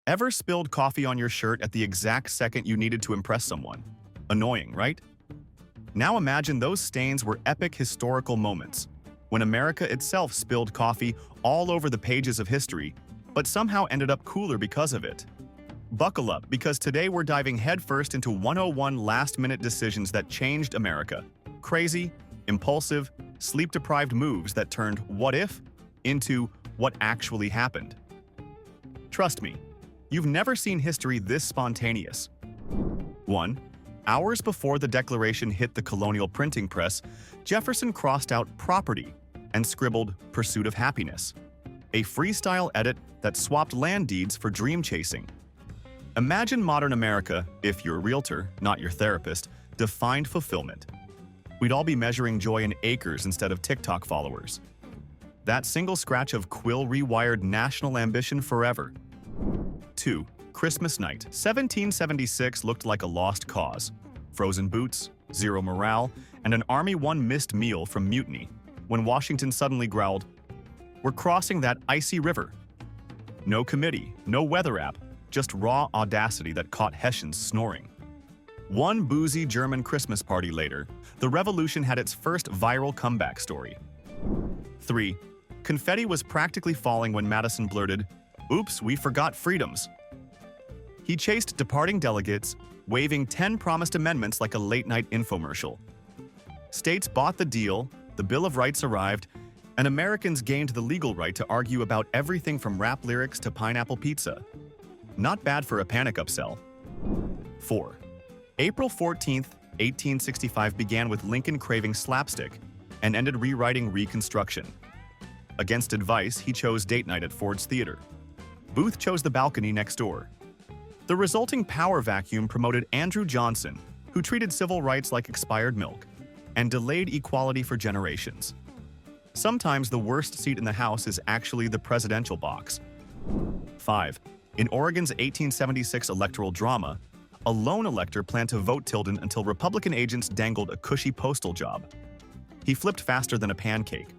Ever spilled coffee on your shirt at the exact second you needed to impress someone? Annoying, right? Now imagine those stains were epic historical moments, when America itself spilled coffee all over the pages of history, but somehow ended up cooler because of it. Buckle up, because today we're diving headfirst into 101 last-minute decisions that changed America. Crazy, impulsive, sleep-deprived moves that turned "what if" into "what actually happened." Trust me, you've never seen history this spontaneous. 1. Hours before the Declaration hit the colonial printing press, Jefferson crossed out "property" and scribbled "pursuit of happiness," a freestyle edit that swapped land deeds for dream chasing. Imagine modern America if your realtor, not your therapist, defined fulfillment. We'd all be measuring joy in acres instead of TikTok followers. That single scratch of quill rewired national ambition forever. 2. Christmas night. 1776 looked like a lost cause. Frozen boots, zero morale, and an Army One missed meal from mutiny, when Washington suddenly growled, "We're crossing that icy river." No committee, no weather app, just raw audacity that caught Hessians snoring. One boozy German Christmas party later, the revolution had its first viral comeback story. 3. Confetti was practically falling when Madison blurted, "Oops, we forgot freedoms." He chased departing delegates, waving 10 promised amendments like a late-night infomercial. States bought the deal, the Bill of Rights arrived, and Americans gained the legal right to argue about everything from rap lyrics to pineapple pizza. Not bad for a panic upsell. 4. April 14th, 1865 began with Lincoln craving slapstick and ended rewriting Reconstruction. Against advice, he chose date night at Ford's Theater. Booth chose the balcony next door. The resulting power vacuum promoted Andrew Johnson, who treated civil rights like expired milk, and delayed equality for generations. Sometimes the worst seat in the House is actually the presidential box. 5. In Oregon's 1876 electoral drama, a lone elector planned to vote Tilden until Republican agents dangled a cushy postal job. He flipped faster than a pancake.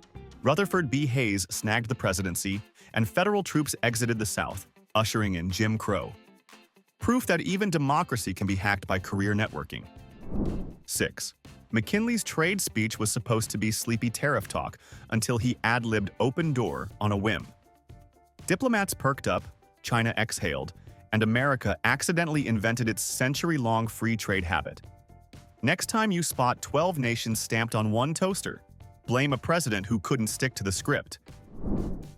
Rutherford B. Hayes snagged the presidency, and federal troops exited the South, ushering in Jim Crow. Proof that even democracy can be hacked by career networking. 6. McKinley's trade speech was supposed to be sleepy tariff talk until he ad-libbed "open door" on a whim. Diplomats perked up, China exhaled, and America accidentally invented its century-long free trade habit. Next time you spot 12 nations stamped on one toaster, blame a president who couldn't stick to the script.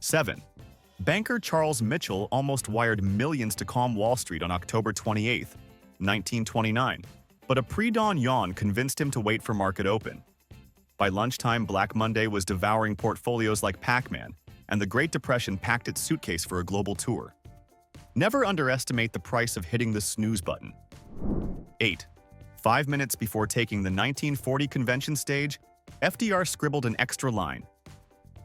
7. Banker Charles Mitchell almost wired millions to calm Wall Street on October 28, 1929, but a pre-dawn yawn convinced him to wait for market open. By lunchtime, Black Monday was devouring portfolios like Pac-Man, and the Great Depression packed its suitcase for a global tour. Never underestimate the price of hitting the snooze button. 8. 5 minutes before taking the 1940 convention stage, FDR scribbled an extra line.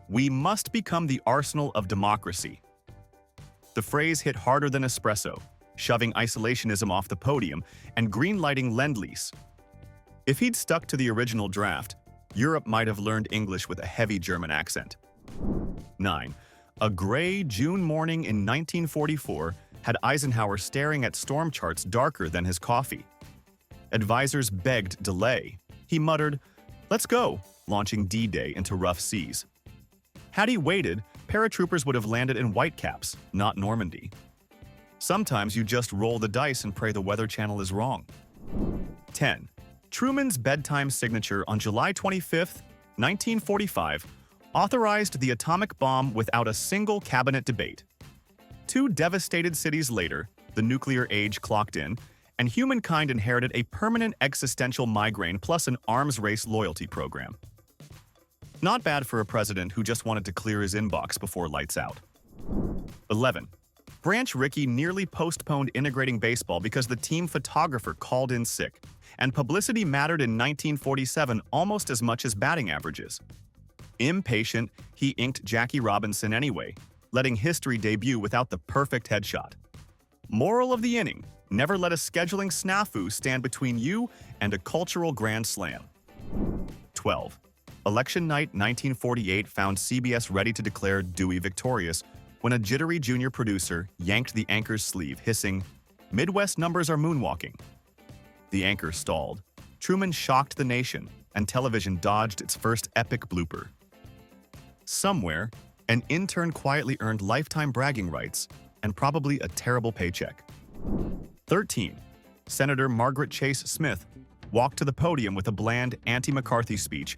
"We must become the arsenal of democracy." The phrase hit harder than espresso, shoving isolationism off the podium and green-lighting Lend-Lease. If he'd stuck to the original draft, Europe might have learned English with a heavy German accent. 9. A gray June morning in 1944 had Eisenhower staring at storm charts darker than his coffee. Advisors begged delay. He muttered, "Let's go," launching D-Day into rough seas. Had he waited, paratroopers would have landed in Whitecaps, not Normandy. Sometimes you just roll the dice and pray the Weather Channel is wrong. 10. Truman's bedtime signature on July 25, 1945, authorized the atomic bomb without a single cabinet debate. 2 devastated cities later, the nuclear age clocked in, and humankind inherited a permanent existential migraine plus an arms race loyalty program. Not bad for a president who just wanted to clear his inbox before lights out. 11. Branch Rickey nearly postponed integrating baseball because the team photographer called in sick, and publicity mattered in 1947 almost as much as batting averages. Impatient, he inked Jackie Robinson anyway, letting history debut without the perfect headshot. Moral of the inning: never let a scheduling snafu stand between you and a cultural grand slam. 12. Election night 1948 found CBS ready to declare Dewey victorious, when a jittery junior producer yanked the anchor's sleeve, hissing, "Midwest numbers are moonwalking." The anchor stalled. Truman shocked the nation, and television dodged its first epic blooper. Somewhere, an intern quietly earned lifetime bragging rights and probably a terrible paycheck. 13. Senator Margaret Chase Smith walked to the podium with a bland anti-McCarthy speech,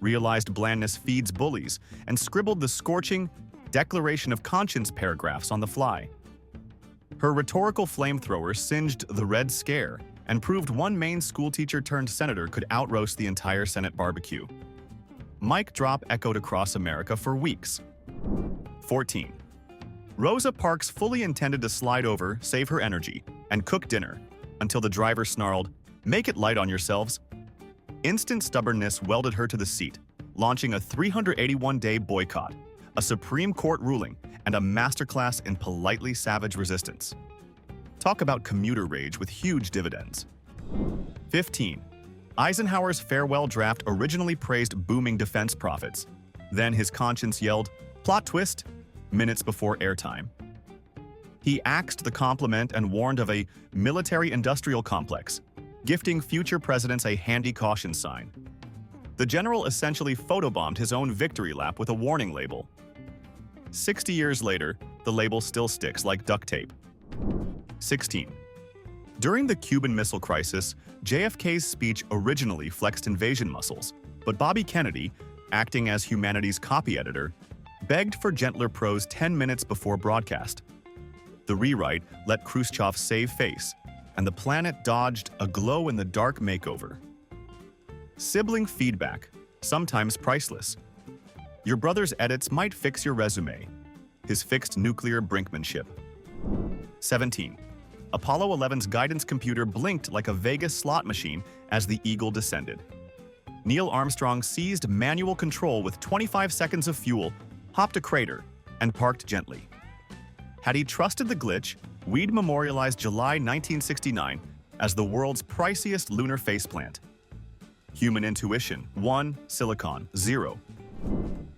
realized blandness feeds bullies, and scribbled the scorching Declaration of Conscience paragraphs on the fly. Her rhetorical flamethrower singed the Red Scare and proved one Maine schoolteacher turned senator could outroast the entire Senate barbecue. Mic drop echoed across America for weeks. 14. Rosa Parks fully intended to slide over, save her energy, and cook dinner, until the driver snarled, "Make it light on yourselves." Instant stubbornness welded her to the seat, launching a 381-day boycott, a Supreme Court ruling, and a masterclass in politely savage resistance. Talk about commuter rage with huge dividends. 15. Eisenhower's farewell draft originally praised booming defense profits. Then his conscience yelled, "Plot twist," minutes before airtime. He axed the compliment and warned of a military-industrial complex, gifting future presidents a handy caution sign. The general essentially photobombed his own victory lap with a warning label. 60 years later, the label still sticks like duct tape. 16. During the Cuban Missile Crisis, JFK's speech originally flexed invasion muscles, but Bobby Kennedy, acting as humanity's copy editor, begged for gentler prose 10 minutes before broadcast. The rewrite let Khrushchev save face, and the planet dodged a glow-in-the-dark makeover. Sibling feedback, sometimes priceless. Your brother's edits might fix your resume. His fixed nuclear brinkmanship. 17. Apollo 11's guidance computer blinked like a Vegas slot machine as the Eagle descended. Neil Armstrong seized manual control with 25 seconds of fuel, hopped a crater, and parked gently. Had he trusted the glitch, we'd memorialize July 1969 as the world's priciest lunar faceplant. Human intuition, 1, silicon, 0.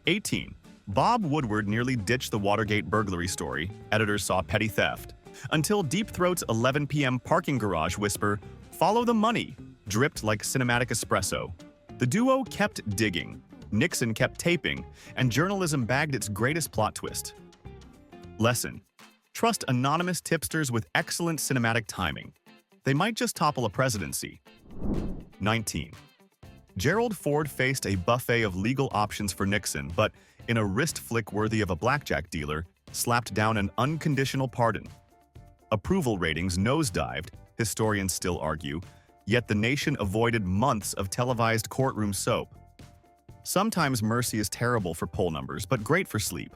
18. Bob Woodward nearly ditched the Watergate burglary story. Editors saw petty theft. Until Deep Throat's 11 p.m. parking garage whisper, "Follow the money," dripped like cinematic espresso. The duo kept digging, Nixon kept taping, and journalism bagged its greatest plot twist. Lesson: trust anonymous tipsters with excellent cinematic timing. They might just topple a presidency. 19. Gerald Ford faced a buffet of legal options for Nixon, but, in a wrist flick worthy of a blackjack dealer, slapped down an unconditional pardon. Approval ratings nosedived, historians still argue, yet the nation avoided months of televised courtroom soap. Sometimes mercy is terrible for poll numbers, but great for sleep.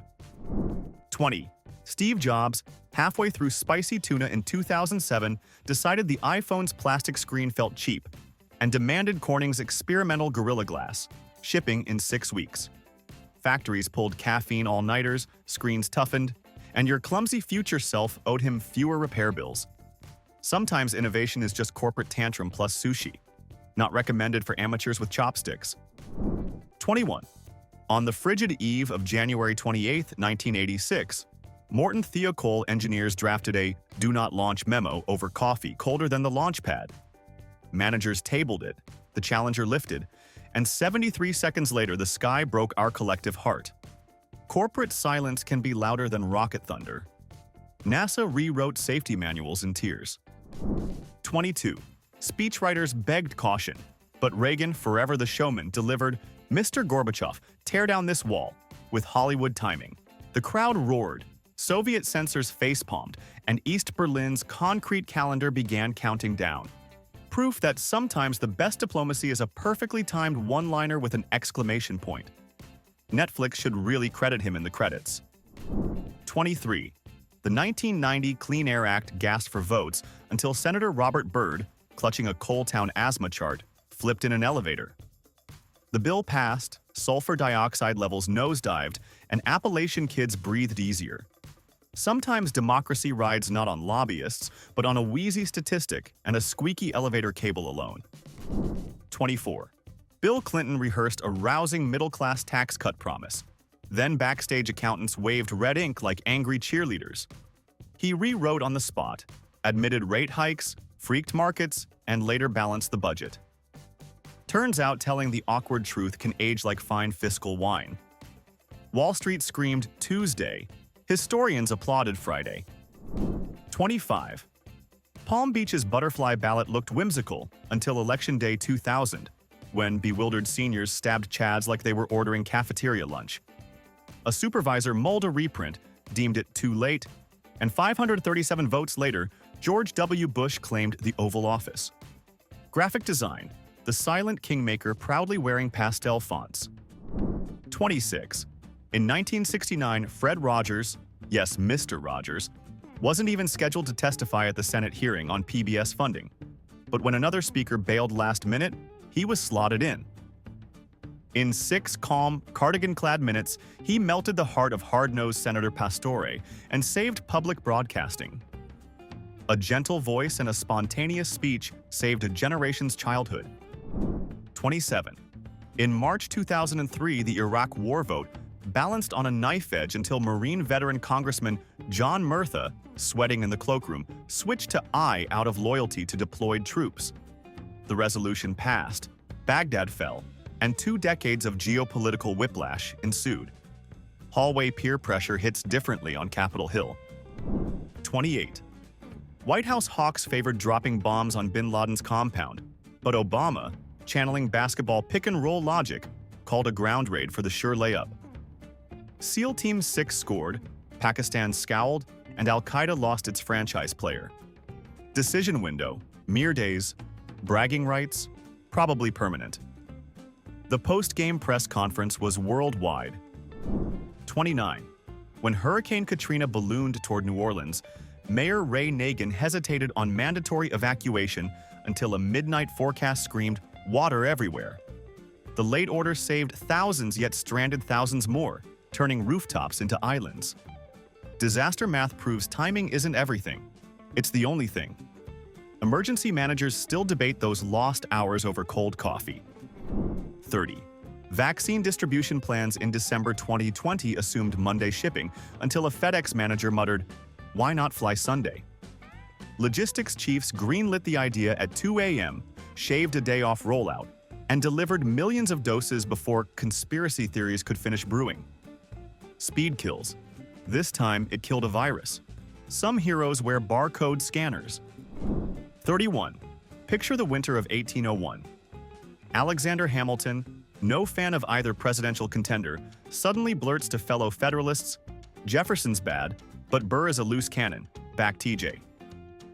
20. Steve Jobs, halfway through spicy tuna in 2007, decided the iPhone's plastic screen felt cheap and demanded Corning's experimental Gorilla Glass, shipping in 6 weeks. Factories pulled caffeine all-nighters, screens toughened, and your clumsy future self owed him fewer repair bills. Sometimes innovation is just corporate tantrum plus sushi. Not recommended for amateurs with chopsticks. 21. On the frigid eve of January 28, 1986, Morton Thiokol engineers drafted a "do not launch" memo over coffee colder than the launch pad. Managers tabled it, the Challenger lifted, and 73 seconds later the sky broke our collective heart. Corporate silence can be louder than rocket thunder. NASA rewrote safety manuals in tears. 22. Speechwriters begged caution, but Reagan, forever the showman, delivered, "Mr. Gorbachev, tear down this wall," with Hollywood timing. The crowd roared, Soviet censors facepalmed, and East Berlin's concrete calendar began counting down. Proof that sometimes the best diplomacy is a perfectly timed one-liner with an exclamation point. Netflix should really credit him in the credits. 23. The 1990 Clean Air Act gasped for votes until Senator Robert Byrd, clutching a Coal Town asthma chart, flipped in an elevator. The bill passed, sulfur dioxide levels nosedived, and Appalachian kids breathed easier. Sometimes democracy rides not on lobbyists, but on a wheezy statistic and a squeaky elevator cable alone. 24. Bill Clinton rehearsed a rousing middle-class tax cut promise. Then backstage accountants waved red ink like angry cheerleaders. He rewrote on the spot, admitted rate hikes, freaked markets, and later balanced the budget. Turns out telling the awkward truth can age like fine fiscal wine. Wall Street screamed Tuesday. Historians applauded Friday. 25. Palm Beach's butterfly ballot looked whimsical until Election Day 2000, when bewildered seniors stabbed Chads like they were ordering cafeteria lunch. A supervisor mulled a reprint, deemed it too late, and 537 votes later, George W. Bush claimed the Oval Office. Graphic design, the silent kingmaker proudly wearing pastel fonts. 26. In 1969, Fred Rogers, yes, Mr. Rogers, wasn't even scheduled to testify at the Senate hearing on PBS funding. But when another speaker bailed last minute, he was slotted in. In 6 calm, cardigan-clad minutes, he melted the heart of hard-nosed Senator Pastore and saved public broadcasting. A gentle voice and a spontaneous speech saved a generation's childhood. 27. In March 2003, the Iraq War vote balanced on a knife edge until Marine veteran Congressman John Murtha, sweating in the cloakroom, switched to aye out of loyalty to deployed troops. The resolution passed, Baghdad fell, and 2 decades of geopolitical whiplash ensued. Hallway peer pressure hits differently on Capitol Hill. 28. White House hawks favored dropping bombs on bin Laden's compound, but Obama, channeling basketball pick-and-roll logic, called a ground raid for the sure layup. SEAL Team 6 scored, Pakistan scowled, and Al-Qaeda lost its franchise player. Decision window, mere days, bragging rights, probably permanent. The post-game press conference was worldwide. 29. When Hurricane Katrina ballooned toward New Orleans, Mayor Ray Nagin hesitated on mandatory evacuation until a midnight forecast screamed, "Water everywhere." The late order saved thousands yet stranded thousands more, turning rooftops into islands. Disaster math proves timing isn't everything. It's the only thing. Emergency managers still debate those lost hours over cold coffee. 30. Vaccine distribution plans in December 2020 assumed Monday shipping until a FedEx manager muttered, "Why not fly Sunday?" Logistics chiefs greenlit the idea at 2 a.m., shaved a day off rollout, and delivered millions of doses before conspiracy theories could finish brewing. Speed kills. This time, it killed a virus. Some heroes wear barcode scanners. 31. Picture the winter of 1801. Alexander Hamilton, no fan of either presidential contender, suddenly blurts to fellow Federalists, "Jefferson's bad, but Burr is a loose cannon, back TJ."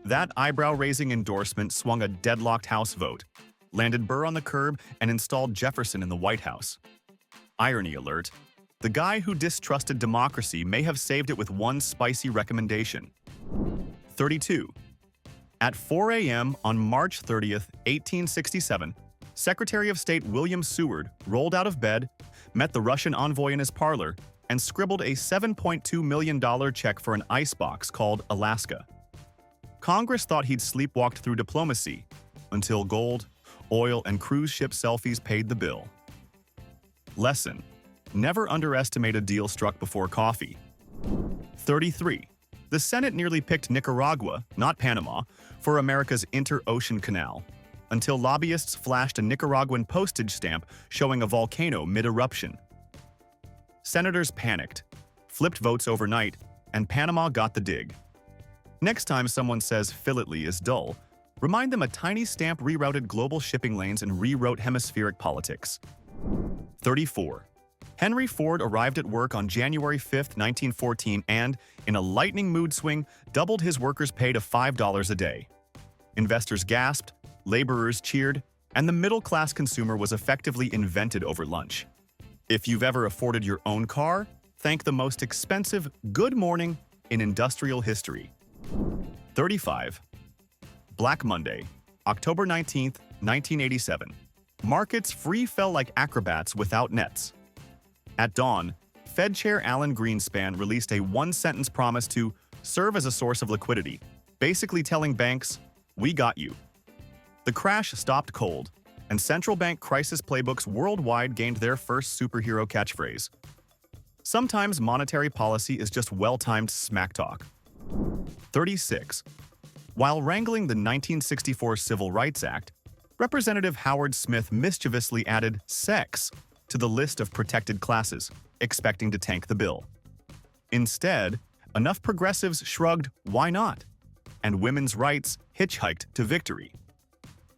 That eyebrow-raising endorsement swung a deadlocked House vote, landed Burr on the curb, and installed Jefferson in the White House. Irony alert. The guy who distrusted democracy may have saved it with one spicy recommendation. 32. At 4 a.m. on March 30th, 1867, Secretary of State William Seward rolled out of bed, met the Russian envoy in his parlor, and scribbled a $7.2 million check for an icebox called Alaska. Congress thought he'd sleepwalked through diplomacy, until gold, oil, and cruise ship selfies paid the bill. Lesson: never underestimate a deal struck before coffee. 33. The Senate nearly picked Nicaragua, not Panama, for America's inter-ocean canal, until lobbyists flashed a Nicaraguan postage stamp showing a volcano mid-eruption. Senators panicked, flipped votes overnight, and Panama got the dig. Next time someone says Philately is dull, remind them a tiny stamp rerouted global shipping lanes and rewrote hemispheric politics. 34. Henry Ford arrived at work on January 5, 1914 and, in a lightning mood swing, doubled his workers' pay to $5 a day. Investors gasped, laborers cheered, and the middle-class consumer was effectively invented over lunch. If you've ever afforded your own car, thank the most expensive "Good Morning" in industrial history. 35. Black Monday, October 19, 1987. Markets free fell like acrobats without nets. At dawn, Fed Chair Alan Greenspan released a one-sentence promise to serve as a source of liquidity, basically telling banks, "We got you." The crash stopped cold, and central bank crisis playbooks worldwide gained their first superhero catchphrase. Sometimes monetary policy is just well-timed smack talk. 36. While wrangling the 1964 Civil Rights Act, Representative Howard Smith mischievously added sex to the list of protected classes, expecting to tank the bill. Instead, enough progressives shrugged, "Why not?" and women's rights hitchhiked to victory.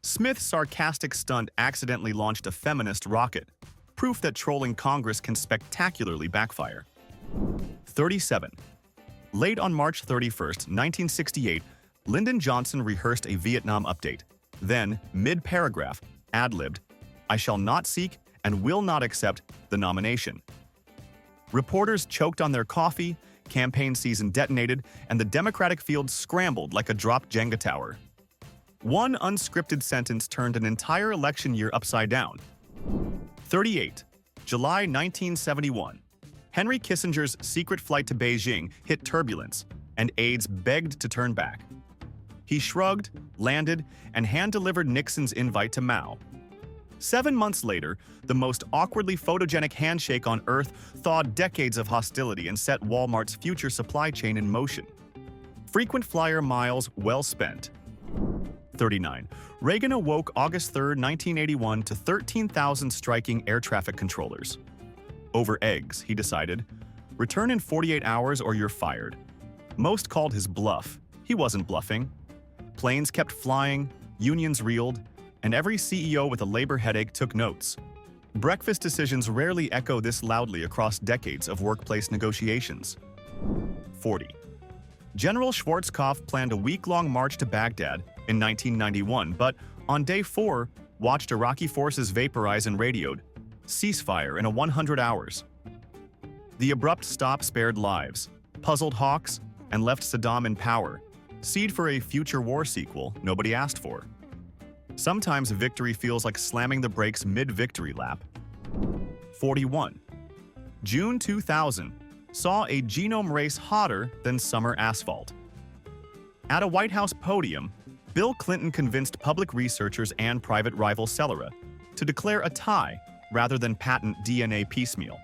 Smith's sarcastic stunt accidentally launched a feminist rocket, proof that trolling Congress can spectacularly backfire. 37. Late on March 31, 1968, Lyndon Johnson rehearsed a Vietnam update. Then, mid-paragraph, ad-libbed, "I shall not seek and will not accept the nomination." Reporters choked on their coffee, campaign season detonated, and the Democratic field scrambled like a dropped Jenga tower. One unscripted sentence turned an entire election year upside down. 38. July 1971. Henry Kissinger's secret flight to Beijing hit turbulence, and aides begged to turn back. He shrugged, landed, and hand-delivered Nixon's invite to Mao. 7 months later, the most awkwardly photogenic handshake on Earth thawed decades of hostility and set Walmart's future supply chain in motion. Frequent flyer miles well spent. 39. Reagan awoke August 3, 1981 to 13,000 striking air traffic controllers. Over eggs, he decided. Return in 48 hours or you're fired. Most called his bluff. He wasn't bluffing. Planes kept flying, unions reeled, and every CEO with a labor headache took notes. Breakfast decisions rarely echo this loudly across decades of workplace negotiations. 40. General Schwarzkopf planned a week-long march to Baghdad in 1991, but on day 4, watched Iraqi forces vaporize and radioed, "Ceasefire in 100 hours." The abrupt stop spared lives, puzzled hawks, and left Saddam in power, seed for a future war sequel nobody asked for. Sometimes victory feels like slamming the brakes mid-victory lap. 41. June 2000 saw a genome race hotter than summer asphalt. At a White House podium, Bill Clinton convinced public researchers and private rival Celera to declare a tie rather than patent DNA piecemeal.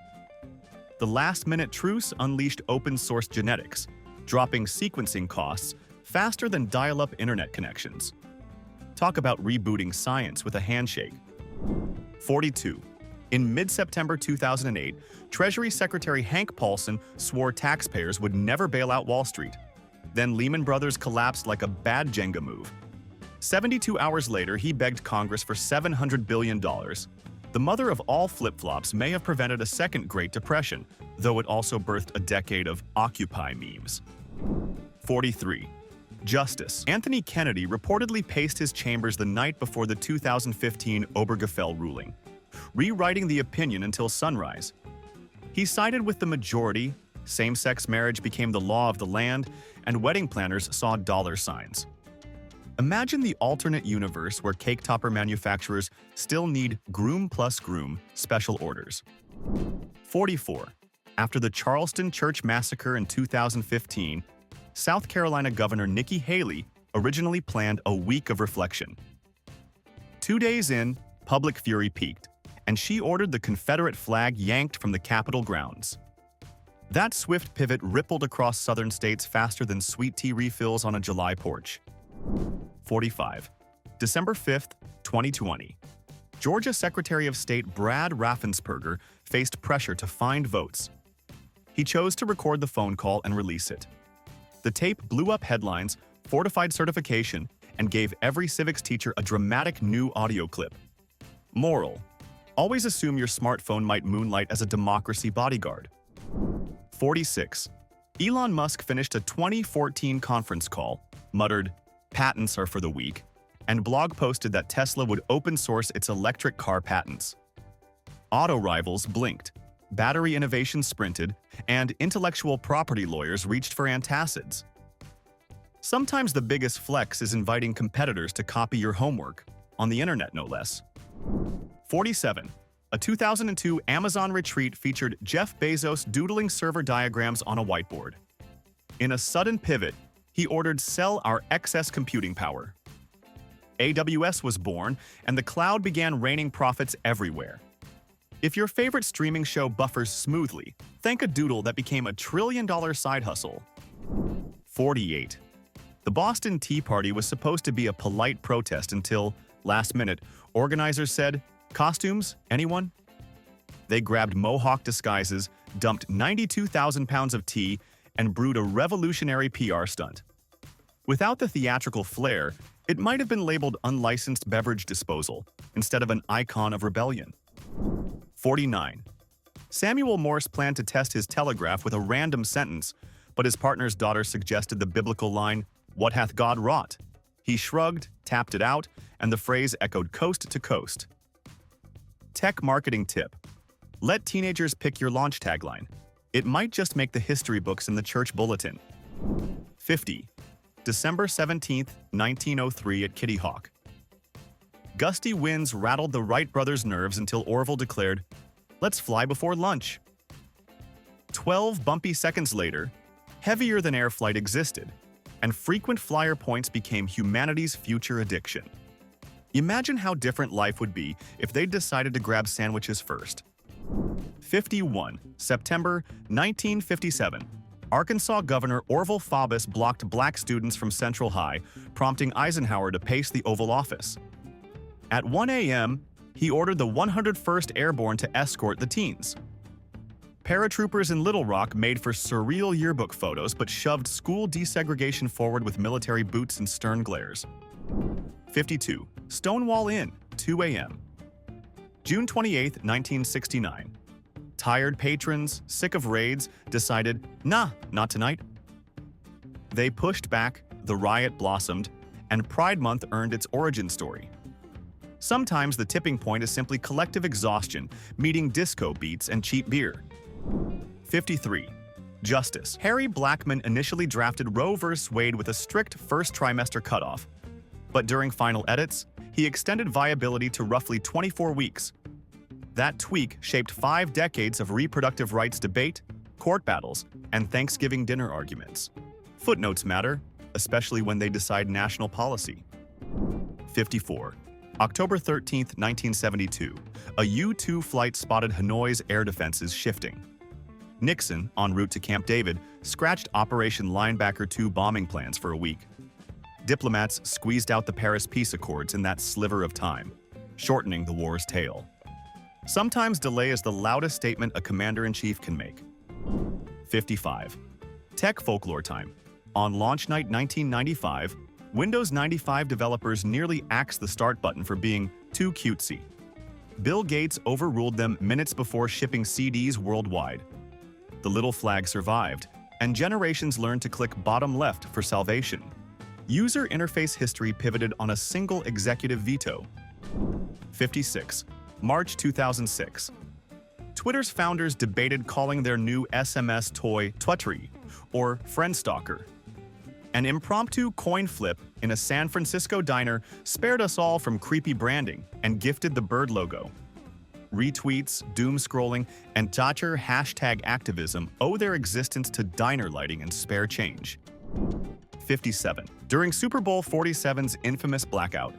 The last-minute truce unleashed open-source genetics, dropping sequencing costs faster than dial-up internet connections. Talk about rebooting science with a handshake. 42. In mid-September 2008, Treasury Secretary Hank Paulson swore taxpayers would never bail out Wall Street. Then Lehman Brothers collapsed like a bad Jenga move. 72 hours later, he begged Congress for $700 billion. The mother of all flip-flops may have prevented a second Great Depression, though it also birthed a decade of Occupy memes. 43. Justice Anthony Kennedy reportedly paced his chambers the night before the 2015 Obergefell ruling, rewriting the opinion until sunrise. He sided with the majority, same-sex marriage became the law of the land, and wedding planners saw dollar signs. Imagine the alternate universe where cake topper manufacturers still need groom plus groom special orders. 44. After the Charleston church massacre in 2015, South Carolina Governor Nikki Haley originally planned a week of reflection. 2 days in, public fury peaked, and she ordered the Confederate flag yanked from the Capitol grounds. That swift pivot rippled across southern states faster than sweet tea refills on a July porch. 45. December 5, 2020. Georgia Secretary of State Brad Raffensperger faced pressure to find votes. He chose to record the phone call and release it. The tape blew up headlines, fortified certification, and gave every civics teacher a dramatic new audio clip. Moral: always assume your smartphone might moonlight as a democracy bodyguard. 46. Elon Musk finished a 2014 conference call, muttered, "Patents are for the weak," and blog posted that Tesla would open source its electric car patents. Auto rivals blinked, battery innovation sprinted, and intellectual property lawyers reached for antacids. Sometimes the biggest flex is inviting competitors to copy your homework, on the internet no less. 47. A 2002 Amazon retreat featured Jeff Bezos doodling server diagrams on a whiteboard. In a sudden pivot, he ordered "Sell our excess computing power." AWS was born, and the cloud began raining profits everywhere. If your favorite streaming show buffers smoothly, thank a doodle that became a trillion-dollar side hustle. 48. The Boston Tea Party was supposed to be a polite protest until, last minute, organizers said, "Costumes? Anyone?" They grabbed Mohawk disguises, dumped 92,000 pounds of tea, and brewed a revolutionary PR stunt. Without the theatrical flair, it might have been labeled unlicensed beverage disposal instead of an icon of rebellion. 49. Samuel Morse planned to test his telegraph with a random sentence, but his partner's daughter suggested the biblical line, "What hath God wrought?" He shrugged, tapped it out, and the phrase echoed coast to coast. Tech marketing tip. Let teenagers pick your launch tagline. It might just make the history books in the church bulletin. 50. December 17, 1903 at Kitty Hawk. Gusty winds rattled the Wright brothers' nerves until Orville declared, "Let's fly before lunch." 12 bumpy seconds later, heavier-than-air flight existed, and frequent flyer points became humanity's future addiction. Imagine how different life would be if they'd decided to grab sandwiches first. 51. September 1957. Arkansas Governor Orville Faubus blocked black students from Central High, prompting Eisenhower to pace the Oval Office. At 1 a.m., he ordered the 101st Airborne to escort the teens. Paratroopers in Little Rock made for surreal yearbook photos but shoved school desegregation forward with military boots and stern glares. 52. Stonewall Inn, 2 a.m. June 28, 1969. Tired patrons, sick of raids, decided, "Nah, not tonight." They pushed back, the riot blossomed, and Pride Month earned its origin story. Sometimes the tipping point is simply collective exhaustion, meeting disco beats and cheap beer. 53. Justice. Harry Blackmun initially drafted Roe v. Wade with a strict first trimester cutoff, but during final edits, he extended viability to roughly 24 weeks. That tweak shaped 5 decades of reproductive rights debate, court battles, and Thanksgiving dinner arguments. Footnotes matter, especially when they decide national policy. 54. October 13, 1972. A U-2 flight spotted Hanoi's air defenses shifting. Nixon, en route to Camp David, scratched Operation Linebacker 2 bombing plans for a week. Diplomats squeezed out the Paris peace accords in that sliver of time, shortening the war's tale. Sometimes delay is the loudest statement a commander-in-chief can make. 55. Tech folklore time. On launch night 1995, Windows 95 developers nearly axed the start button for being too cutesy. Bill Gates overruled them minutes before shipping CDs worldwide. The little flag survived, and generations learned to click bottom left for salvation. User interface history pivoted on a single executive veto. 56. March 2006. Twitter's founders debated calling their new SMS toy Twittery or Friendstalker. An impromptu coin flip in a San Francisco diner spared us all from creepy branding and gifted the bird logo. Retweets, doom scrolling, and Thatcher hashtag activism owe their existence to diner lighting and spare change. 57. During Super Bowl 47's infamous blackout,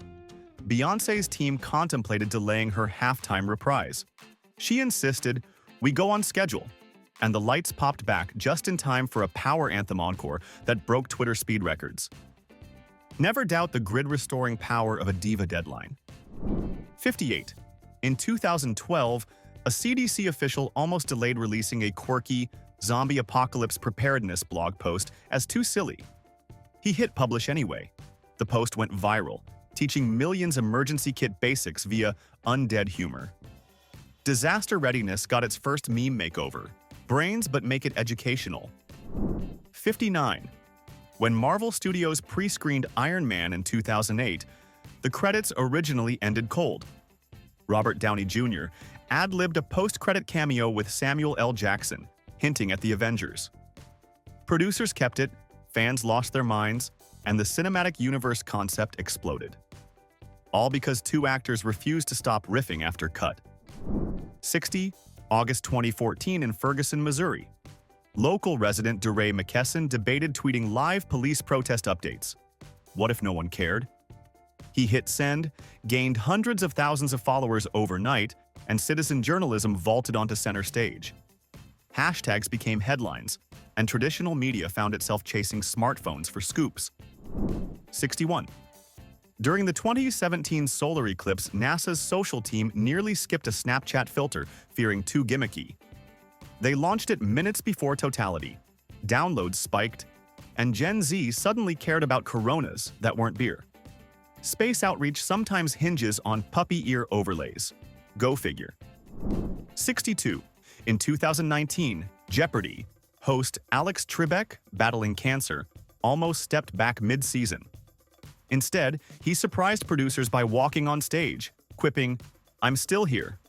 Beyoncé's team contemplated delaying her halftime reprise. She insisted, "We go on schedule," and the lights popped back just in time for a power anthem encore that broke Twitter speed records. Never doubt the grid-restoring power of a diva deadline. 58. In 2012, a CDC official almost delayed releasing a quirky, zombie apocalypse preparedness blog post as too silly. He hit publish anyway. The post went viral, teaching millions emergency kit basics via undead humor. Disaster readiness got its first meme makeover. Brains, but make it educational. 59. When Marvel Studios pre-screened Iron Man in 2008, the credits originally ended cold. Robert Downey Jr. ad-libbed a post-credit cameo with Samuel L. Jackson, hinting at the Avengers. Producers kept it, fans lost their minds, and the cinematic universe concept exploded. All because 2 actors refused to stop riffing after cut. 60. August 2014 in Ferguson, Missouri. Local resident DeRay McKesson debated tweeting live police protest updates. What if no one cared? He hit send, gained hundreds of thousands of followers overnight, and citizen journalism vaulted onto center stage. Hashtags became headlines, and traditional media found itself chasing smartphones for scoops. 61. During the 2017 solar eclipse, NASA's social team nearly skipped a Snapchat filter, fearing too gimmicky. They launched it minutes before totality. Downloads spiked, and Gen Z suddenly cared about Coronas that weren't beer. Space outreach sometimes hinges on puppy ear overlays. Go figure. 62. In 2019, Jeopardy! Host Alex Trebek, battling cancer, almost stepped back mid-season. Instead, he surprised producers by walking on stage, quipping, "I'm still here."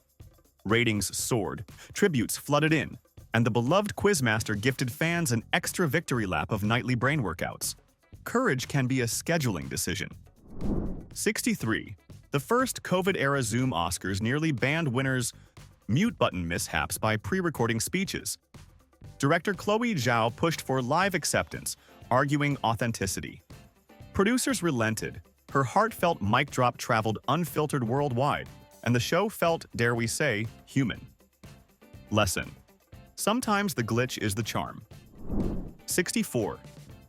Ratings soared, tributes flooded in, and the beloved quizmaster gifted fans an extra victory lap of nightly brain workouts. Courage can be a scheduling decision. 63. The first COVID-era Zoom Oscars nearly banned winners' mute button mishaps by pre-recording speeches. Director Chloe Zhao pushed for live acceptance, arguing authenticity. Producers relented. Her heartfelt mic drop traveled unfiltered worldwide, and the show felt, dare we say, human. Lesson: sometimes the glitch is the charm. 64.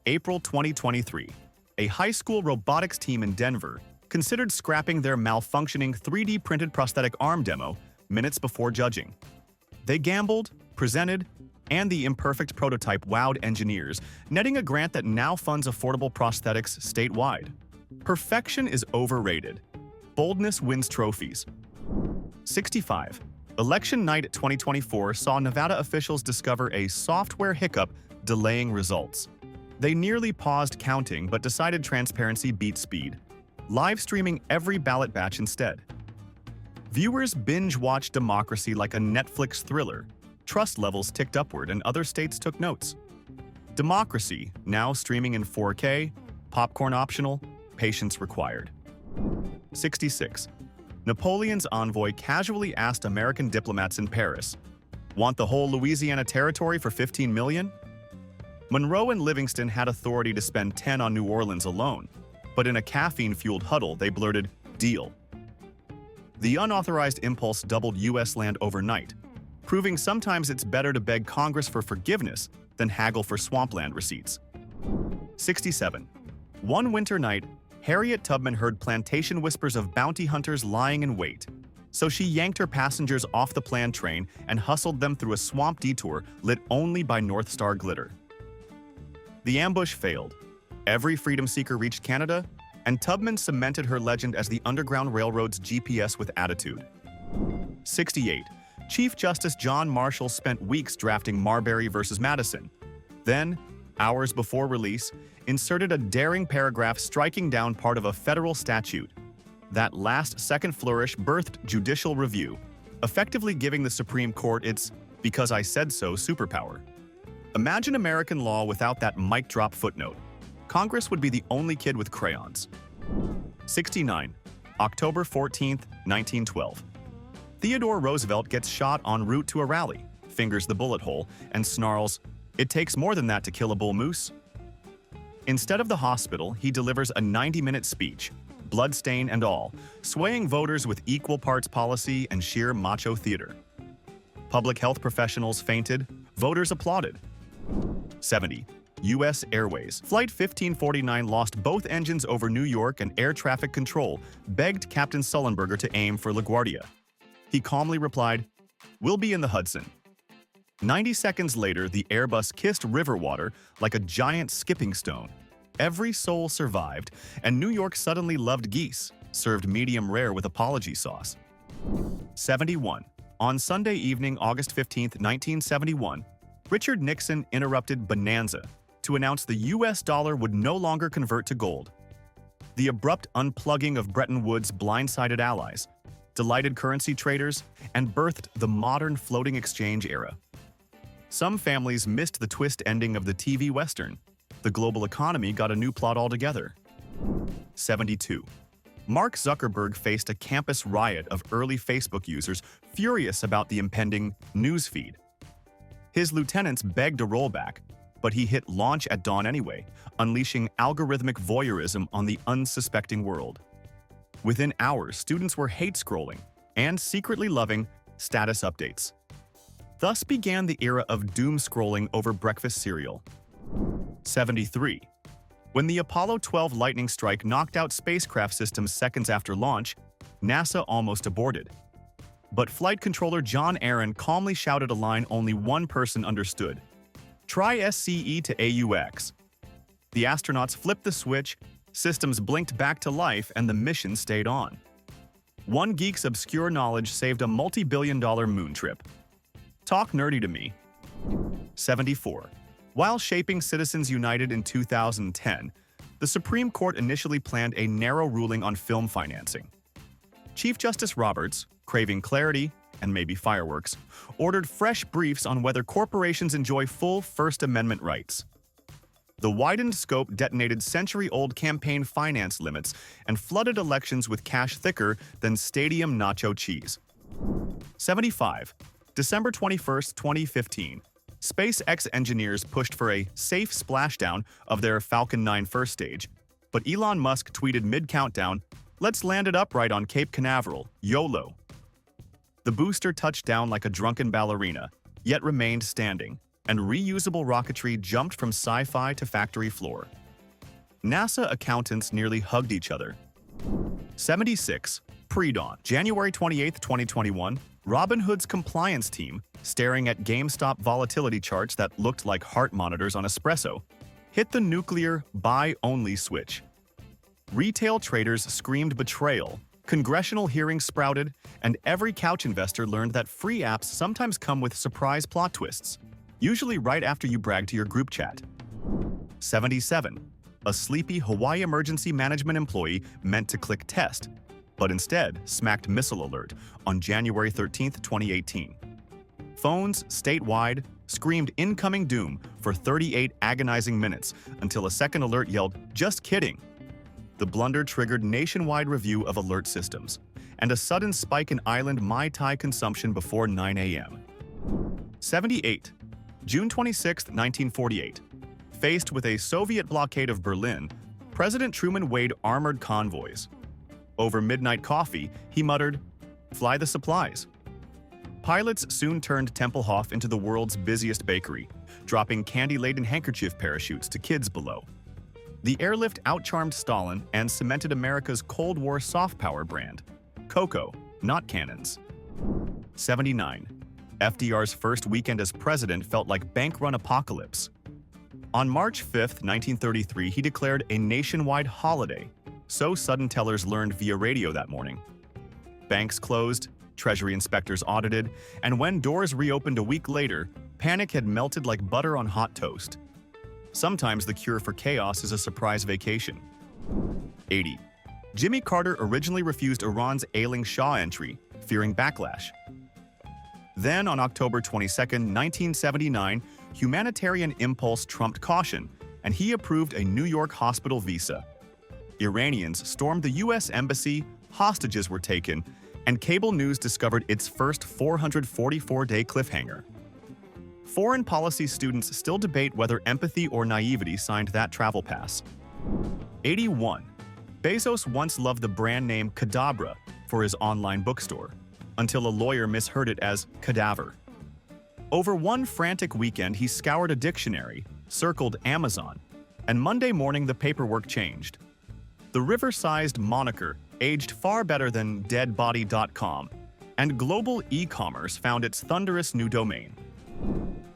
April 2023. A high school robotics team in Denver considered scrapping their malfunctioning 3D printed prosthetic arm demo minutes before judging. They gambled, presented, and the imperfect prototype wowed engineers, netting a grant that now funds affordable prosthetics statewide. Perfection is overrated. Boldness wins trophies. 65. Election night 2024 saw Nevada officials discover a software hiccup delaying results. They nearly paused counting but decided transparency beat speed, live streaming every ballot batch instead. Viewers binge-watched democracy like a Netflix thriller. Trust levels ticked upward and other states took notes. Democracy, now streaming in 4K, popcorn optional, patience required. 66. Napoleon's envoy casually asked American diplomats in Paris, "Want the whole Louisiana territory for $15 million?" Monroe and Livingston had authority to spend 10 on New Orleans alone, but in a caffeine-fueled huddle, they blurted, "Deal." The unauthorized impulse doubled U.S. land overnight, proving sometimes it's better to beg Congress for forgiveness than haggle for swampland receipts. 67. One winter night, Harriet Tubman heard plantation whispers of bounty hunters lying in wait, so she yanked her passengers off the planned train and hustled them through a swamp detour lit only by North Star glitter. The ambush failed. Every freedom seeker reached Canada, and Tubman cemented her legend as the Underground Railroad's GPS with attitude. 68. Chief Justice John Marshall spent weeks drafting Marbury v. Madison. Then, hours before release, inserted a daring paragraph striking down part of a federal statute. That last-second flourish birthed judicial review, effectively giving the Supreme Court its "because I said so" superpower. Imagine American law without that mic-drop footnote. Congress would be the only kid with crayons. 69. October 14, 1912. Theodore Roosevelt gets shot en route to a rally, fingers the bullet hole, and snarls, "It takes more than that to kill a bull moose." Instead of the hospital, he delivers a 90-minute speech, bloodstain and all, swaying voters with equal parts policy and sheer macho theater. Public health professionals fainted, voters applauded. 70. U.S. Airways. Flight 1549 lost both engines over New York, and air traffic control begged Captain Sullenberger to aim for LaGuardia. He calmly replied, "We'll be in the Hudson." 90 seconds later, the Airbus kissed river water like a giant skipping stone. Every soul survived, and New York suddenly loved geese, served medium rare with apology sauce. 71. On Sunday evening, August 15, 1971, Richard Nixon interrupted Bonanza to announce the U.S. dollar would no longer convert to gold. The abrupt unplugging of Bretton Woods blindsided allies, delighted currency traders, and birthed the modern floating exchange era. Some families missed the twist ending of the TV Western. The global economy got a new plot altogether. 72. Mark Zuckerberg faced a campus riot of early Facebook users furious about the impending news feed. His lieutenants begged a rollback, but he hit launch at dawn anyway, unleashing algorithmic voyeurism on the unsuspecting world. Within hours, students were hate-scrolling and secretly loving status updates. Thus began the era of doom scrolling over breakfast cereal. 73. When the Apollo 12 lightning strike knocked out spacecraft systems seconds after launch, NASA almost aborted. But flight controller John Aaron calmly shouted a line only one person understood. Try SCE to AUX. The astronauts flipped the switch, systems blinked back to life, and the mission stayed on. One geek's obscure knowledge saved a multi-billion-dollar moon trip. Talk nerdy to me. 74. While shaping Citizens United in 2010, the Supreme Court initially planned a narrow ruling on film financing. Chief Justice Roberts, craving clarity and maybe fireworks, ordered fresh briefs on whether corporations enjoy full First Amendment rights. The widened scope detonated century-old campaign finance limits and flooded elections with cash thicker than stadium nacho cheese. 75. December 21, 2015. SpaceX engineers pushed for a safe splashdown of their Falcon 9 first stage, but Elon Musk tweeted mid-countdown, "Let's land it upright on Cape Canaveral, YOLO." The booster touched down like a drunken ballerina, yet remained standing, and reusable rocketry jumped from sci-fi to factory floor. NASA accountants nearly hugged each other. 76. Pre-dawn. January 28, 2021, Robinhood's compliance team, staring at GameStop volatility charts that looked like heart monitors on espresso, hit the nuclear buy-only switch. Retail traders screamed betrayal, congressional hearings sprouted, and every couch investor learned that free apps sometimes come with surprise plot twists, usually right after you brag to your group chat. 77. A sleepy Hawaii emergency management employee meant to click test, but instead smacked missile alert on January 13, 2018. Phones statewide screamed incoming doom for 38 agonizing minutes until a second alert yelled, "Just kidding." The blunder triggered nationwide review of alert systems and a sudden spike in island Mai Tai consumption before 9 a.m. 78. June 26, 1948. Faced with a Soviet blockade of Berlin, President Truman weighed armored convoys. Over midnight coffee, he muttered, "Fly the supplies." Pilots soon turned Tempelhof into the world's busiest bakery, dropping candy-laden handkerchief parachutes to kids below. The airlift outcharmed Stalin and cemented America's Cold War soft power brand. Cocoa, not cannons. 79. FDR's first weekend as president felt like bank-run apocalypse. On March 5, 1933, he declared a nationwide holiday, so sudden tellers learned via radio that morning. Banks closed, Treasury inspectors audited, and when doors reopened a week later, panic had melted like butter on hot toast. Sometimes the cure for chaos is a surprise vacation. 80. Jimmy Carter originally refused Iran's ailing Shah entry, fearing backlash. Then, on October 22, 1979, humanitarian impulse trumped caution, and he approved a New York hospital visa. Iranians stormed the U.S. embassy, hostages were taken, and cable news discovered its first 444-day cliffhanger. Foreign policy students still debate whether empathy or naivety signed that travel pass. 81. Bezos once loved the brand name Cadabra for his online bookstore, until a lawyer misheard it as cadaver. Over one frantic weekend, he scoured a dictionary, circled Amazon, and Monday morning the paperwork changed. The river-sized moniker aged far better than deadbody.com, and global e-commerce found its thunderous new domain.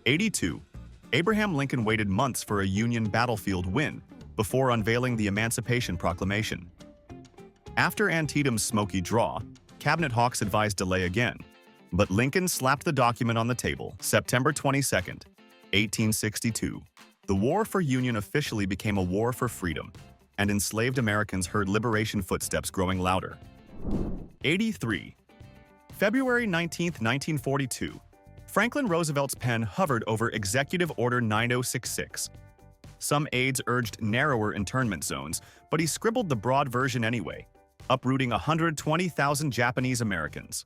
82. Abraham Lincoln waited months for a Union battlefield win before unveiling the Emancipation Proclamation. After Antietam's smoky draw, cabinet hawks advised delay again, but Lincoln slapped the document on the table, September 22, 1862. The war for Union officially became a war for freedom, and enslaved Americans heard liberation footsteps growing louder. 83. February 19, 1942. Franklin Roosevelt's pen hovered over Executive Order 9066. Some aides urged narrower internment zones, but he scribbled the broad version anyway, uprooting 120,000 Japanese Americans.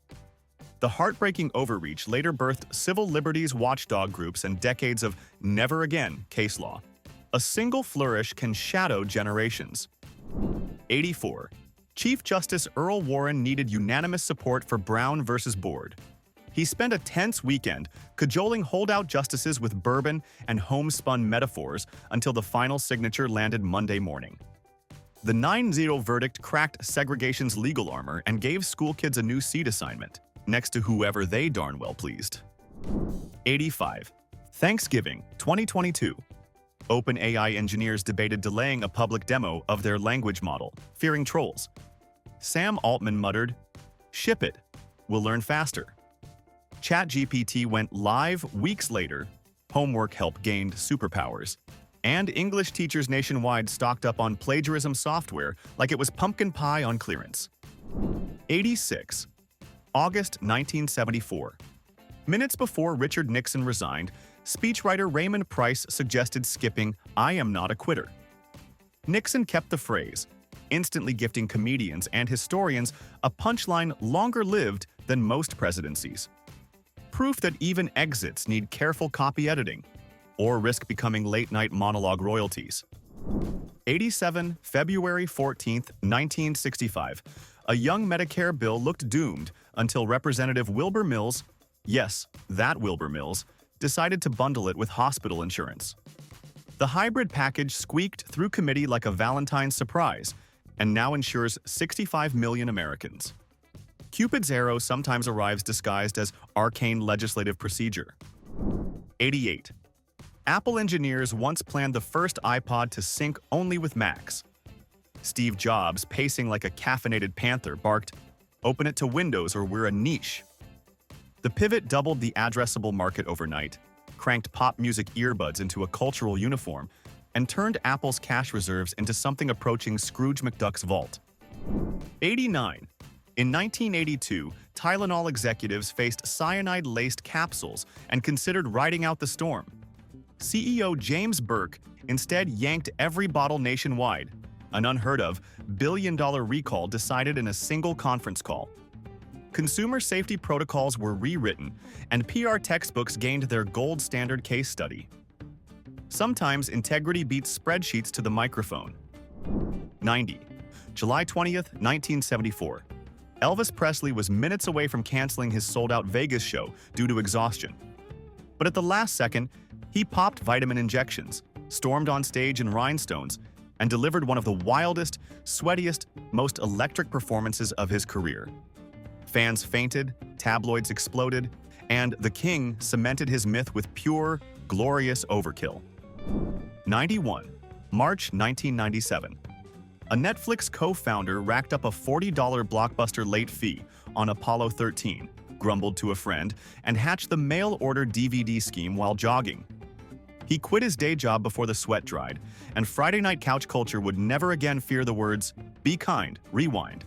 The heartbreaking overreach later birthed civil liberties watchdog groups and decades of never again case law. A single flourish can shadow generations. 84. Chief Justice Earl Warren needed unanimous support for Brown versus Board. He spent a tense weekend cajoling holdout justices with bourbon and homespun metaphors until the final signature landed Monday morning. The 9-0 verdict cracked segregation's legal armor and gave school kids a new seat assignment, next to whoever they darn well pleased. 85. Thanksgiving, 2022. OpenAI engineers debated delaying a public demo of their language model, fearing trolls. Sam Altman muttered, "Ship it. We'll learn faster." ChatGPT went live weeks later, homework help gained superpowers, and English teachers nationwide stocked up on plagiarism software like it was pumpkin pie on clearance. 86. August 1974. Minutes before Richard Nixon resigned, speechwriter Raymond Price suggested skipping "I am not a quitter." Nixon kept the phrase, instantly gifting comedians and historians a punchline longer lived than most presidencies. Proof that even exits need careful copy editing, or risk becoming late-night monologue royalties. 87. February 14, 1965. A young Medicare bill looked doomed until Representative Wilbur Mills, yes, that Wilbur Mills, decided to bundle it with hospital insurance. The hybrid package squeaked through committee like a Valentine's surprise and now insures 65 million Americans. Cupid's arrow sometimes arrives disguised as arcane legislative procedure. 88. Apple engineers once planned the first iPod to sync only with Macs. Steve Jobs, pacing like a caffeinated panther, barked, "Open it to Windows or we're a niche." The pivot doubled the addressable market overnight, cranked pop music earbuds into a cultural uniform, and turned Apple's cash reserves into something approaching Scrooge McDuck's vault. 89. In 1982, Tylenol executives faced cyanide-laced capsules and considered riding out the storm. CEO James Burke instead yanked every bottle nationwide, an unheard-of billion-dollar recall decided in a single conference call. Consumer safety protocols were rewritten, and PR textbooks gained their gold standard case study. Sometimes integrity beats spreadsheets to the microphone. 90. July 20th, 1974. Elvis Presley was minutes away from canceling his sold-out Vegas show due to exhaustion. But at the last second, he popped vitamin injections, stormed on stage in rhinestones, and delivered one of the wildest, sweatiest, most electric performances of his career. Fans fainted, tabloids exploded, and the King cemented his myth with pure, glorious overkill. 91. March 1997. A Netflix co-founder racked up a $40 blockbuster late fee on Apollo 13, grumbled to a friend, and hatched the mail-order DVD scheme while jogging. He quit his day job before the sweat dried, and Friday night couch culture would never again fear the words, "Be kind, rewind."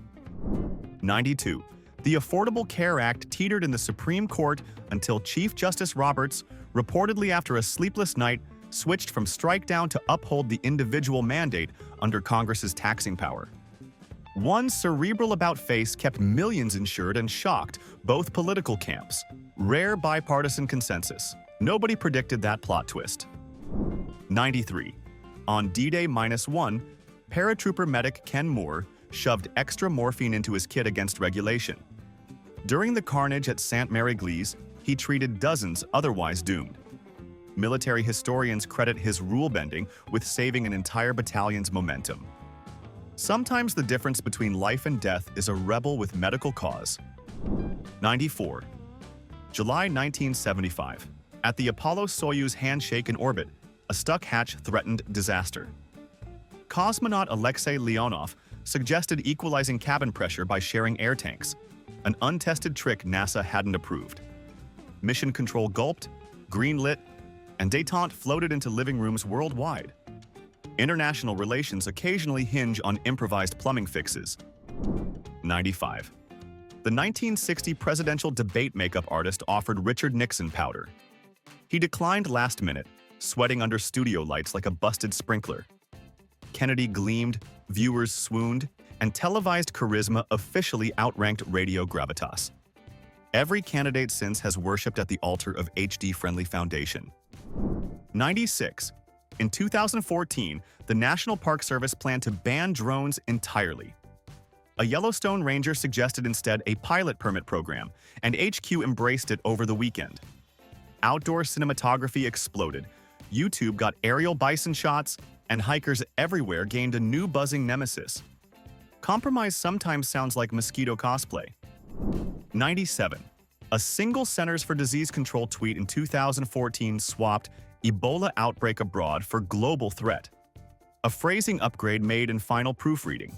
92. The Affordable Care Act teetered in the Supreme Court until Chief Justice Roberts, reportedly after a sleepless night, switched from strike down to uphold the individual mandate under Congress's taxing power. One cerebral about-face kept millions insured and shocked both political camps. Rare bipartisan consensus. Nobody predicted that plot twist. 93. On D-Day-1, paratrooper medic Ken Moore shoved extra morphine into his kit against regulation. During the carnage at St. Mary Glees, he treated dozens otherwise doomed. Military historians credit his rule-bending with saving an entire battalion's momentum. Sometimes the difference between life and death is a rebel with medical cause. 94. July 1975. At the Apollo-Soyuz handshake in orbit, a stuck hatch threatened disaster. Cosmonaut Alexei Leonov suggested equalizing cabin pressure by sharing air tanks, an untested trick NASA hadn't approved. Mission Control gulped, green-lit, and détente floated into living rooms worldwide. International relations occasionally hinge on improvised plumbing fixes. 95. The 1960 presidential debate makeup artist offered Richard Nixon powder. He declined last minute, sweating under studio lights like a busted sprinkler. Kennedy gleamed, viewers swooned, and televised charisma officially outranked radio gravitas. Every candidate since has worshipped at the altar of HD-friendly foundation. 96. In 2014, the National Park Service planned to ban drones entirely. A Yellowstone ranger suggested instead a pilot permit program, and HQ embraced it over the weekend. Outdoor cinematography exploded. YouTube got aerial bison shots, and hikers everywhere gained a new buzzing nemesis. Compromise sometimes sounds like mosquito cosplay. 97. A single Centers for Disease Control tweet in 2014 swapped Ebola outbreak abroad for global threat. A phrasing upgrade made in final proofreading.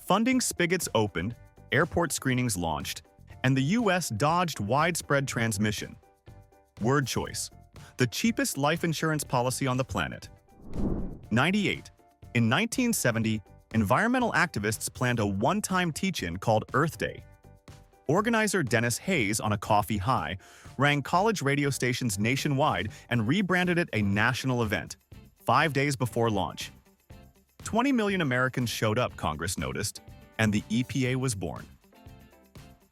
Funding spigots opened, airport screenings launched, and the US dodged widespread transmission. Word choice: the cheapest life insurance policy on the planet. 98. In 1970, environmental activists planned a one-time teach-in called Earth Day. Organizer Dennis Hayes, on a coffee high, rang college radio stations nationwide and rebranded it a national event, 5 days before launch. 20 million Americans showed up, Congress noticed, and the EPA was born.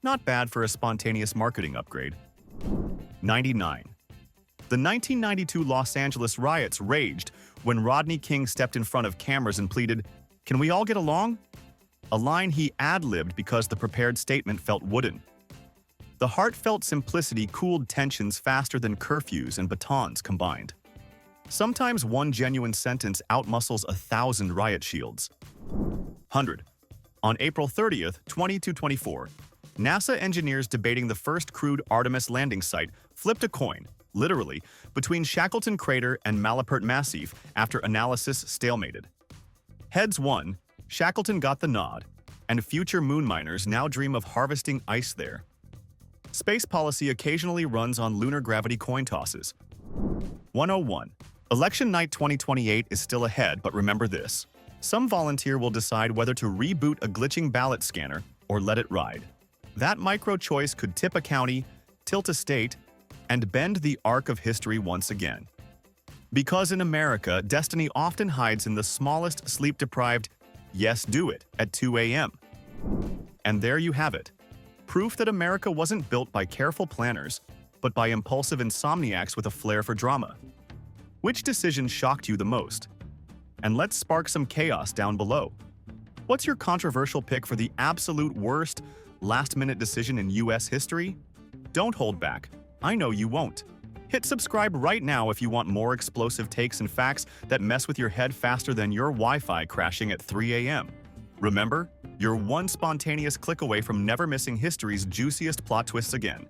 Not bad for a spontaneous marketing upgrade. 99. The 1992 Los Angeles riots raged when Rodney King stepped in front of cameras and pleaded, "Can we all get along?" A line he ad-libbed because the prepared statement felt wooden. The heartfelt simplicity cooled tensions faster than curfews and batons combined. Sometimes one genuine sentence outmuscles 1,000 riot shields. 100. On April 30th, 2224, NASA engineers debating the first crewed Artemis landing site flipped a coin, literally, between Shackleton Crater and Malapert Massif after analysis stalemated. Heads won, Shackleton got the nod, and future moon miners now dream of harvesting ice there. Space policy occasionally runs on lunar gravity coin tosses. 101. Election night 2028 is still ahead, but remember this. Some volunteer will decide whether to reboot a glitching ballot scanner or let it ride. That micro-choice could tip a county, tilt a state, and bend the arc of history once again. Because in America, destiny often hides in the smallest sleep-deprived "yes, do it" at 2 a.m. And there you have it. Proof that America wasn't built by careful planners, but by impulsive insomniacs with a flair for drama. Which decision shocked you the most? And let's spark some chaos down below. What's your controversial pick for the absolute worst last-minute decision in US history? Don't hold back. I know you won't. Hit subscribe right now if you want more explosive takes and facts that mess with your head faster than your Wi-Fi crashing at 3 a.m. Remember, you're one spontaneous click away from never missing history's juiciest plot twists again.